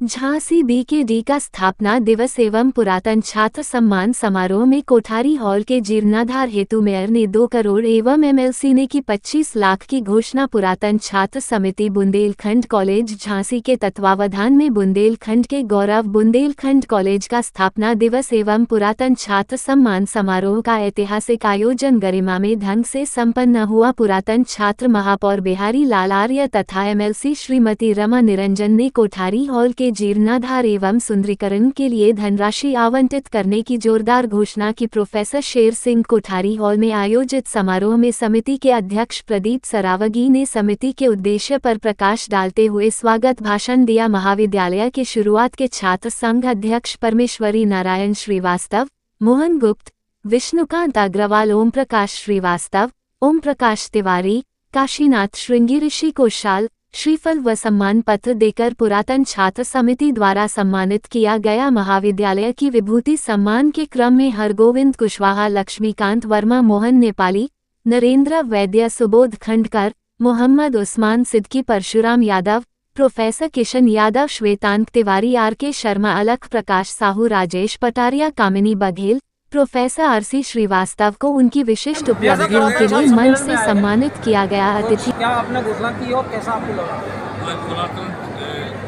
Jhansi BKD का स्थापना दिवस एवं पुरातन छात्र सम्मान समारोह में कोठारी हॉल के जीर्णोद्धार हेतु मेयर ने 2 करोड़ एवं एमएलसी ने की 25 लाख की घोषणा। पुरातन छात्र समिति बुंदेलखंड कॉलेज झांसी के तत्वावधान में बुंदेलखंड के गौरव बुंदेलखंड कॉलेज का स्थापना दिवस एवं पुरातन छात्र सम्मान समारोह का ऐतिहासिक आयोजन गरिमामय ढंग से संपन्न हुआ। पुरातन छात्र महापौर बिहारी लाल आर्य तथा एमएलसी श्रीमती रमा निरंजन ने कोठारी हॉल के जीर्णोद्धार एवं सुंदरीकरण के लिए धनराशि आवंटित करने की जोरदार घोषणा की। प्रोफेसर शेर सिंह कोठारी हॉल में आयोजित समारोह में समिति के अध्यक्ष प्रदीप सरावगी ने समिति के उद्देश्य पर प्रकाश डालते हुए स्वागत भाषण दिया। महाविद्यालय के शुरुआत के छात्र संघ अध्यक्ष परमेश्वरी नारायण श्रीवास्तव, मोहन गुप्त, विष्णुकांत अग्रवाल, ओम प्रकाश श्रीवास्तव, ओम प्रकाश तिवारी, काशीनाथ श्रृंगी, ऋषि कोशाल श्रीफल व सम्मान पत्र देकर पुरातन छात्र समिति द्वारा सम्मानित किया गया। महाविद्यालय की विभूति सम्मान के क्रम में हरगोविंद कुशवाहा, लक्ष्मीकांत वर्मा, मोहन नेपाली, नरेंद्र वैद्य, सुबोध खंडकर, मोहम्मद उस्मान सिद्दीकी, परशुराम यादव, प्रोफेसर किशन यादव, श्वेतांक तिवारी, आर.के. शर्मा, अलख प्रकाश साहू, राजेश पटारिया, कामिनी बघेल, प्रोफेसर आर.सी. श्रीवास्तव को उनकी विशिष्ट उपलब्धियों के लिए मंच से सम्मानित किया गया। अतिथि क्या आपने घोषणा की और कैसा आपको लगा? आज पुरातन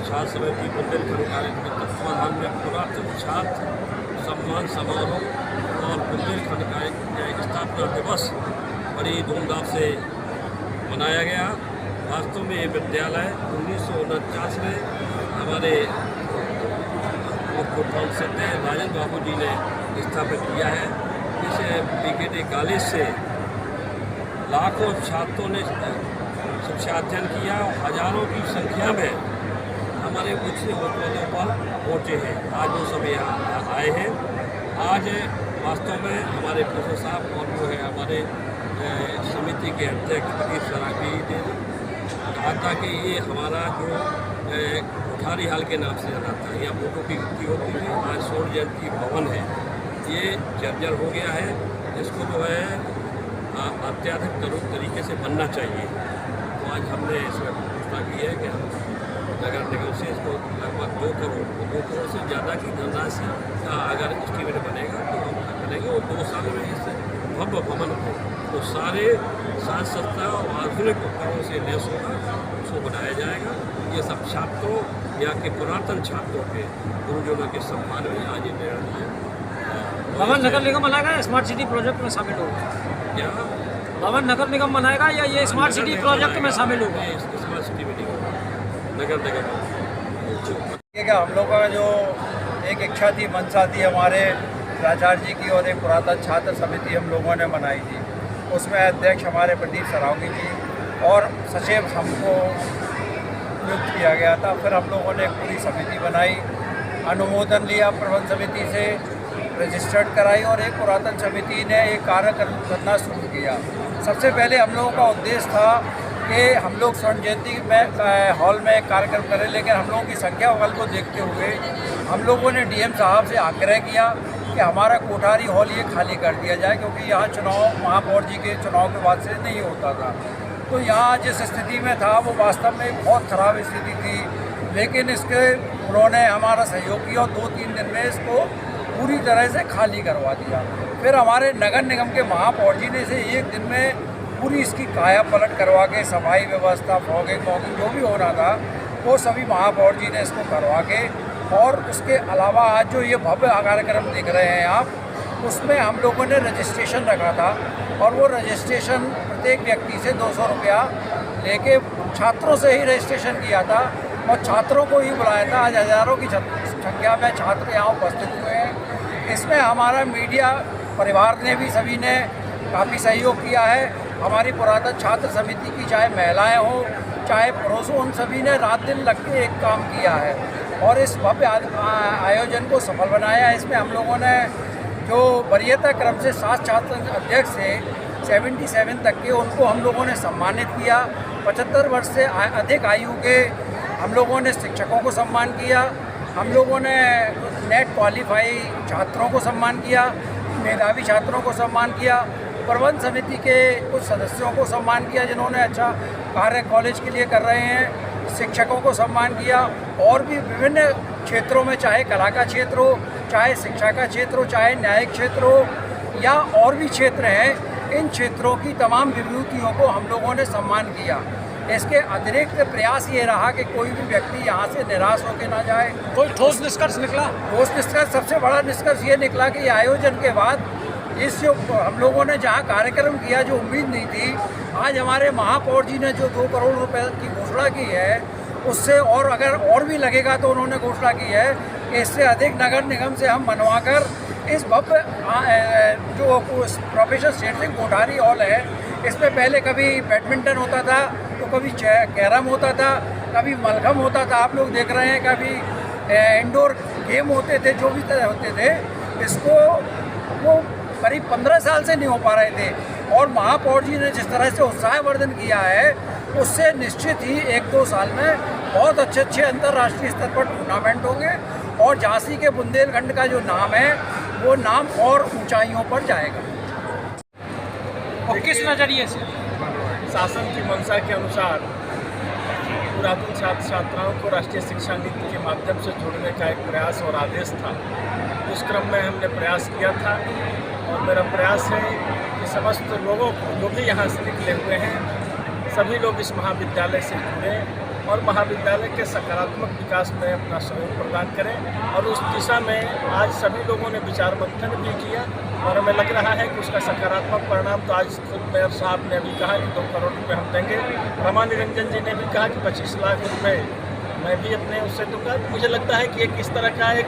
छात्र समिति बुंदेलखंड कॉलेज के तत्वावधान में पुरातन छात्र सम्मान समारोह और बुंदेलखंड का स्थापना दिवस बड़ी धूमधाम से मनाया गया। वास्तव में ये विद्यालय 1949 में हमारे राजेंद्र बाबू जी ने स्थापित किया है। इस बीकेडी कॉलेज से लाखों छात्रों ने शिक्षा अध्ययन किया और हजारों की संख्या में हमारे उच्च पदों पर पहुँचे हैं। आज वो सब यहाँ आए हैं। आज वास्तव में हमारे प्रोफेसर साहब और जो है हमारे समिति के अध्यक्ष प्रदीप सरावगी ने कहा था कि ये हमारा जो कोठारी हॉल के नाम से जाना था, यहाँ फोटो की गिनती होती थी, आज स्वर्ण जयंती भवन है, ये जर्जर हो गया है। इसको जो है अत्याधिक तरीके से बनना चाहिए। तो आज हमने इसमें घोषणा की है कि हम नगर निगम से इसको लगभग 2 करोड़ से ज़्यादा की धनराशि अगर एस्टीमेट बनेगा तो हम करेंगे और 2 साल में इस भव्य भवन को तो सारे साज सस्ता और आधुनिक उपकरणों से लैस होगा, उसको बनाया जाएगा। ये सब छात्रों यहाँ के पुरातन छात्रों के गुरुजनों के सम्मान में आज ये निर्णय भवन नगर निगम बनाएगा या स्मार्ट सिटी प्रोजेक्ट में शामिल होगा? क्या भवन नगर निगम बनाएगा या ये स्मार्ट सिटी प्रोजेक्ट में शामिल होगा? स्मार्ट सिटी में नहीं होगा, नगर निगम। क्या हम लोगों का जो एक इच्छा थी, मंशा थी हमारे प्राचार्य जी की और एक पुरातन छात्र समिति हम लोगों ने बनाई थी। उसमें अध्यक्ष हमारे प्रदीप सरावगी जी और सचिव हमको नियुक्त किया गया था। फिर हम लोगों ने एक पूरी समिति बनाई, अनुमोदन लिया प्रबंध समिति से, रजिस्टर्ड कराई और एक पुरातन समिति ने एक कार्य करना शुरू किया। सबसे पहले हम लोगों का उद्देश्य था कि हम लोग स्वर्ण जयंती में हॉल में एक कार्यक्रम करें, लेकिन हम लोगों की संख्या बल को देखते हुए हम लोगों ने डीएम साहब से आग्रह किया कि हमारा कोठारी हॉल ये खाली कर दिया जाए, क्योंकि यहाँ चुनाव महापौर जी के चुनाव के बाद से नहीं होता था। तो यहाँ जिस स्थिति में था वो वास्तव में बहुत ख़राब स्थिति थी, लेकिन इसके उन्होंने हमारा सहयोग किया और 2-3 दिन में इसको पूरी तरह से खाली करवा दिया। फिर हमारे नगर निगम के महापौर जी ने इसे 1 दिन में पूरी इसकी काया पलट करवा के सफाई व्यवस्था, फॉगिंग जो भी होना था वो सभी महापौर जी ने इसको करवा के, और उसके अलावा आज जो ये भव्य कार्यक्रम देख रहे हैं आप, उसमें हम लोगों ने रजिस्ट्रेशन रखा था और वो रजिस्ट्रेशन प्रत्येक व्यक्ति से 200 रुपया लेके छात्रों से ही रजिस्ट्रेशन किया था और छात्रों को ही बुलाया था। आज हज़ारों की संख्या में छात्र यहाँ उपस्थित हुए हैं। इसमें हमारा मीडिया परिवार ने भी सभी ने काफ़ी सहयोग किया है। हमारी पुरातन छात्र समिति की चाहे महिलाएं हों चाहे पुरुष हों, उन सभी ने रात दिन लग के एक काम किया है और इस भव्य आयोजन को सफल बनाया। इसमें हम लोगों ने जो वरीयता क्रम से 7 छात्र अध्यक्ष से 77 तक के, उनको हम लोगों ने सम्मानित किया। 75 वर्ष से अधिक आयु के हम लोगों ने शिक्षकों को सम्मान किया। हम लोगों ने नेट क्वालिफाई छात्रों को सम्मान किया, मेधावी छात्रों को सम्मान किया, प्रबंध समिति के कुछ सदस्यों को सम्मान किया जिन्होंने अच्छा कार्य कॉलेज के लिए कर रहे हैं। शिक्षकों को सम्मान किया और भी विभिन्न क्षेत्रों में, चाहे कला का क्षेत्र हो, चाहे शिक्षा का क्षेत्र हो, चाहे न्यायिक क्षेत्र हो या और भी क्षेत्र हैं, इन क्षेत्रों की तमाम विभूतियों को हम लोगों ने सम्मान किया। इसके अतिरिक्त प्रयास ये रहा कि कोई भी व्यक्ति यहाँ से निराश होकर ना जाए। कोई ठोस निष्कर्ष निकला? ठोस निष्कर्ष, सबसे बड़ा निष्कर्ष ये निकला कि आयोजन के बाद इस जो हम लोगों ने जहाँ कार्यक्रम किया, जो उम्मीद नहीं थी, आज हमारे महापौर जी ने जो 2 करोड़ रुपए की घोषणा की है, उससे और अगर और भी लगेगा तो उन्होंने घोषणा की है कि इससे अधिक नगर निगम से हम बनवाकर इस भव्य जो प्रोफेसर शेर सिंह कोठारी हॉल है, इसमें पहले कभी बैडमिंटन होता था, तो कभी कैरम होता था, कभी मलखम होता था, आप लोग देख रहे हैं, कभी इंडोर गेम होते थे, जो भी तरह होते थे, इसको वो करीब 15 साल से नहीं हो पा रहे थे। और महापौर जी ने जिस तरह से उत्साहवर्धन किया है, उससे निश्चित ही 1-2 साल में बहुत अच्छे अंतर्राष्ट्रीय स्तर पर टूर्नामेंट होंगे और झांसी के बुंदेलखंड का जो नाम है, वो नाम और ऊंचाइयों पर जाएगा। और किस नज़रिए से? शासन की मंशा के अनुसार पुरातन छात्र छात्राओं को राष्ट्रीय शिक्षा नीति के माध्यम से जोड़ने का एक प्रयास और आदेश था। उस क्रम में हमने प्रयास किया था और मेरा प्रयास है कि समस्त लोगों को, जो भी यहाँ से निकले हुए हैं, सभी लोग इस महाविद्यालय से जुड़ें और महाविद्यालय के सकारात्मक विकास में अपना सहयोग प्रदान करें। और उस दिशा में आज सभी लोगों ने विचार मंथन भी किया और हमें लग रहा है कि उसका सकारात्मक परिणाम तो आज खुद मेयर साहब ने भी कहा कि 2 करोड़ रुपये हम देंगे। रमा निरंजन जी ने भी कहा कि 25 लाख रुपये मैं भी अपने उससे दूँगा। मुझे लगता है कि एक इस तरह का एक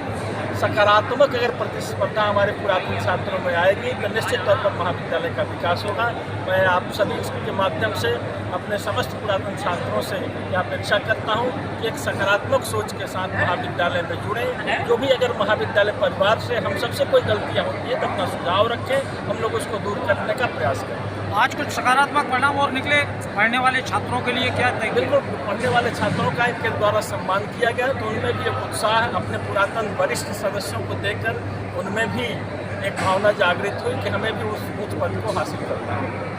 सकारात्मक अगर प्रतिस्पर्धा हमारे पुरातन छात्रों में आएगी तो निश्चित तौर पर महाविद्यालय का विकास होगा। मैं आप सभी के माध्यम से अपने समस्त पुरातन छात्रों से यह अपेक्षा करता हूं कि एक सकारात्मक सोच के साथ महाविद्यालय में जुड़ें। जो भी अगर महाविद्यालय परिवार से हम सबसे कोई गलतियां होती है तो अपना सुझाव रखें, हम लोग उसको दूर करने का प्रयास करें। आज कुछ सकारात्मक परिणाम और निकले पढ़ने वाले छात्रों के लिए? क्या तय? बिल्कुल, पढ़ने वाले छात्रों का इनके द्वारा सम्मान किया गया तो उनमें भी एक उत्साह, अपने पुरातन वरिष्ठ सदस्यों को देकर उनमें भी एक भावना जागृत हुई कि हमें भी उस उच्च पद को हासिल करना है।